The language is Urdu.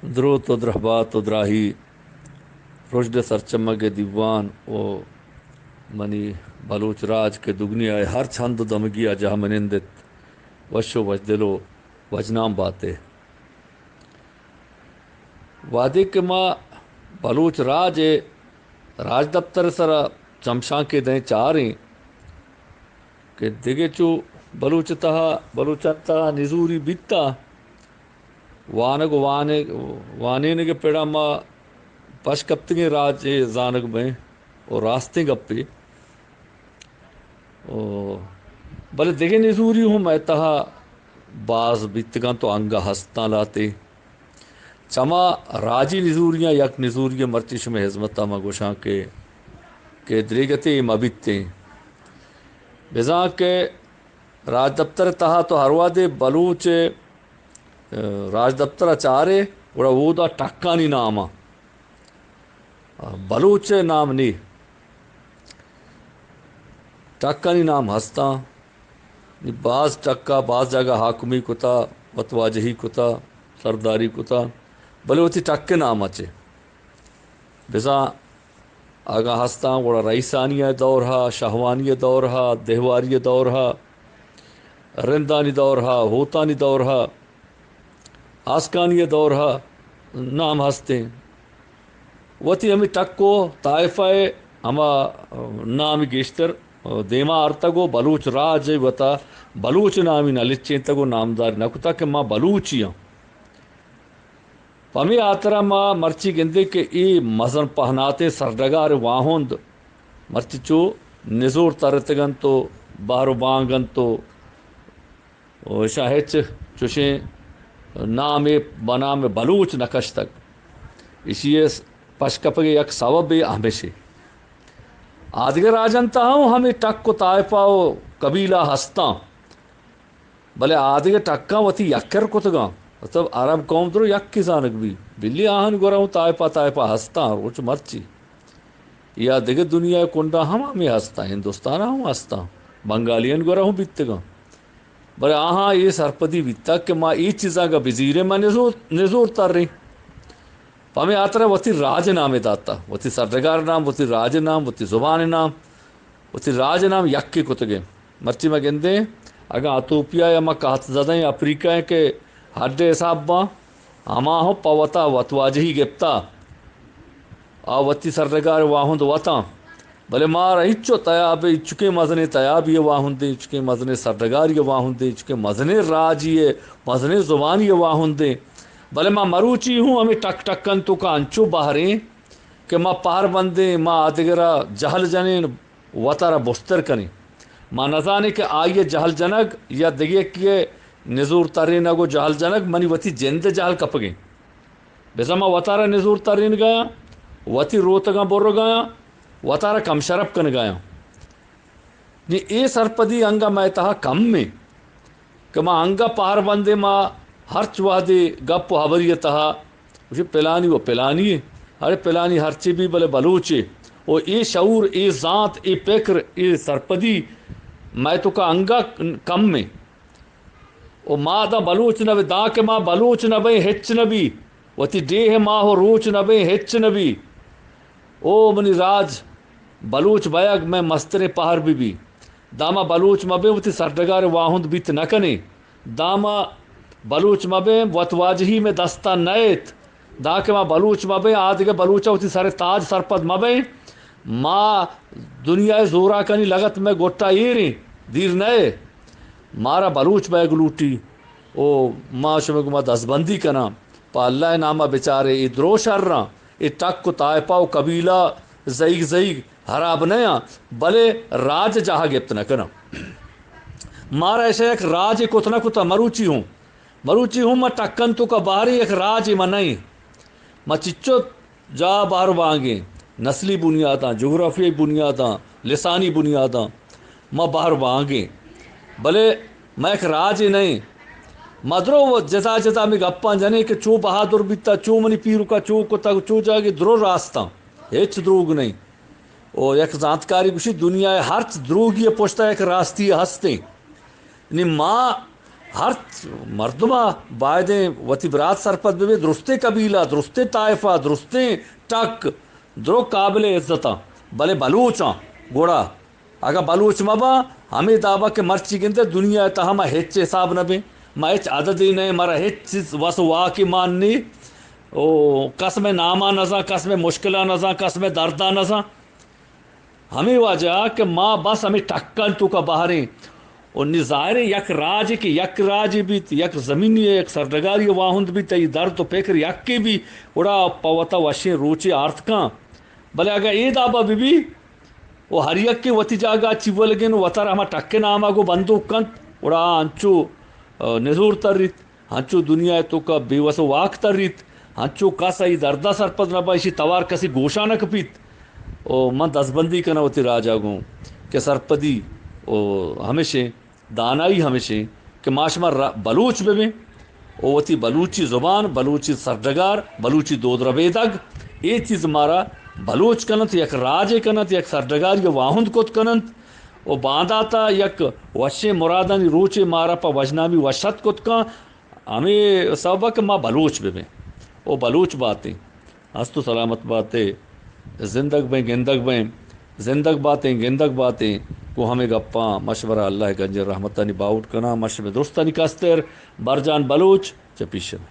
درو تو درہبا تو دراہی رشد سرچمگ دیوان او منی بلوچ راج کے دگنی آئے ہر چھند دمگیا جہاں منندت وشو وجدلو وجنام باتے وادی کے ماں بلوچ راج راج دفتر سرا چمشاں کے دیں چاریں کہ دیگے چو بلوچن تہا نزوری بیتا وانگ وانے کے پیڑا ماں پش کپتگیں راج زانگ میں اور راستے گپے بلے دیگے نزوری ہوں میں تہا باز بیتگاں تو انگا ہستاں لاتے چما راجی نزوریاں یک نزوری مرچش میں حزمتہ ما گوشاں کے دریگتے مبیتے بزاں کے راج دفتر تہا تو ہروا دے بلوچ راج دفتر چارے وڑا وہ دا ٹکانی ناما بلوچ نام نہیں ٹکانی نام ہستا بعض ٹکا بعض جگہ حاکمی کتا وتواجہی کتا سرداری کتا بلے ہوتی ٹکے نام اچے بزاں آگاہ ہستاں وڑا رئیسانی دور ہا شہوانی دور ہا دیہواری دور ہا رندانی دور ہا ہوتانی دور ہا آسکانی دور ہا نام ہستے وتی ہمیں ٹکو طائفہ ہما نام گیشتر دیما ارتگو بلوچ راج وتا بلوچ نامی نلچیں تگو نامدار نکتا کہ ماں بلوچی ہوں پمی آترا ماں مرچی گندے کہ ای مزن پہناتے سردگار واہند مرچی چو نزور ترتگن تو بارو بانگن تو شاہچ چوشیں نام بنام بلوچ نکش تک اسی پشکپگ یک سبب ہمیشہ آدگر راجنتا ہوں ہمیں ٹک کو طائفہ و قبیلہ ہستاں بلے آدگر ٹکاں وتی یکر کتگاں مطلب عرب قوم درو یک کی زانک بھی بلی آہن گورا ہوں طائفہ ہستاں روچ مرچی یا دیگر دنیا کنڈا ہمیں ہستا ہندوستان ہوں ہستا بنگالین گورا ہوں بیتگاں بلے آہاں یہ سرپدی بیتا کہ ماں ای چیزاں کا بزیرے میں نزور تر رہی پہمیں آترا وتی راج نام داتا وتی سردگار نام وتی راج نام وتی زبان نام وتی راج نام یک کی کتگے مرچی میں گندے اگر اتوپیا یا میں کہت زدیں افریقہ کے ہڈے حساب باں ہما ہو پوتا وتواجہی گپتا وتی سردگار واہند وطاں بلے مارا ہچو تیاب چکے مزنے تیاب یہ واہندے چکے مزنے سردگار یہ واہندے چکے مزنے راج یہ مزنے زبان یہ واہندے بلے ماں مروچی ہوں ہمیں ٹک ٹکن تو کا انچو باہریں کہ ماں پار بندیں ماں آدگرہ جہل جنین وطارہ بستر کنیں ماں نزانے کہ آئیے جہل جنگ یا دگے کیے نزور ترین اگو جہل جنگ منی وتی جند جہل کپگیں بزا ماں وطارہ نزور ترین گیا وتی روتگاں بر گیا وطارہ کم شرپ کن گیا نی اے سرپدی انگا میں تہا کم میں کہ ماں انگا پار بندے ماں ہرچ وحدے گپ و حبری تہا اسے پلانی و پلانی ہے ارے پلانی ہرچی بھی بلے بلوچے او اے شعور اے ذات اے فکر اے سرپدی میں تو کا انگا کم میں او ماں دا بلوچ نبی دا کہ ماں بلوچ نبی ہچ نبی وتی ڈیہ ماں ہو روچ نبی ہچ نبی او منی راج بلوچ بیگ میں مستر پہر بھی داما بلوچ مبے وتی سردگار واہند بیت نکنے داما بلوچ مبے وتواجہی میں دستہ نیت دا کہ ماں بلوچ مبے آدھگے بلوچہ وتی سر تاج سرپد مبے ماں دنیا زورا کنی لگت میں گوٹا ایریں دیر نئے مارا بلوچ بیگ لوٹی او ماں شمگ ما دستبندی کنا پا اللہ نامہ بچارے ای درو شرراں ای ٹک کو طائفہ و قبیلہ زیگ حراب نیاں بلے راج جہاں گپت نہ کنا مارا ایسا ایک راج کتنا کتا مروچی ہوں میں ٹکن تو کا باری ایک راج میں نہیں میں چچو جا بار وانگیں نسلی بنیاداں جغرافیائی بنیاداں لسانی بنیاداں میں باہر وانگیں بلے میں ایک راج نہیں مدرو جتا میں گپاں جنے کہ چو بہادر بیتا چو منی پیرو کا چو کتا چو جاگے درو راستاں ہیچ دروگ نہیں او یک زانتکاری کشی دنیا ہرچ دروگی پوشتا ایک راستی ہستے نی ماں ہر مردمہ باعدیں وتی برات سرپد بھی درستے قبیلہ درستے طائفہ درستے ٹک درو قابل عزتاں بلے بلوچاں گوڑا اگر بلوچ مبا ہمیں دعویٰ کہ مرچی گنتے دنیا تا ہما ہچ حساب نہ بے ما ہچ عدد ہی نہیں مرا ہچ وس واقعی ماننی او قسم نامہ نزاں قسم مشکلہ نزاں قسم دردہ نزاں ہمیں وجہ کہ ماں بس ہمیں ٹکن تو کا باہریں اور نظائر یک راج کی یک راج بھی یک زمینی یک سردگاری واہند بھی تی در تو پیکر یک کی بھی اڑا پوتا وشیں روچے آرت کان بلے اگر اید آبا بھی وہ ہر یک کے وتی جاگا چیو لگن وطر ہما ٹکے نامہ کو بندوق کنت اڑا ہنچو نزور تریت ہنچو دنیا تو کا بے وس واک تریت ہنچو کسا ای دردہ سرپد نبا اسی توار کسی گوشا نہ کپیت او من دستبندی کنا وتی راجا گوں کہ سرپدی او ہمیشہ دانائی ہمیشہ کہ ماشما بلوچ بے او وتی بلوچی زبان بلوچی سردگار بلوچی دود ربیدگ یہ چیز مارا بلوچ کنت یک راج کنت یک سردگار یہ واہند کت کنت او بانداتا یک وشے مرادانی روچے مارا پا وجنامی وشت کت کان ہمیں سبق ما بلوچ بے او بلوچ باتیں ہستو سلامت باتیں زندگ بیں گندگ بیں زندگ باتیں گندگ باتیں کو ہمیں گپاں مشورہ اللہ گنجر رحمتانی باؤٹ کنا مشورہ درستانی کستر برجان بلوچ چپیشن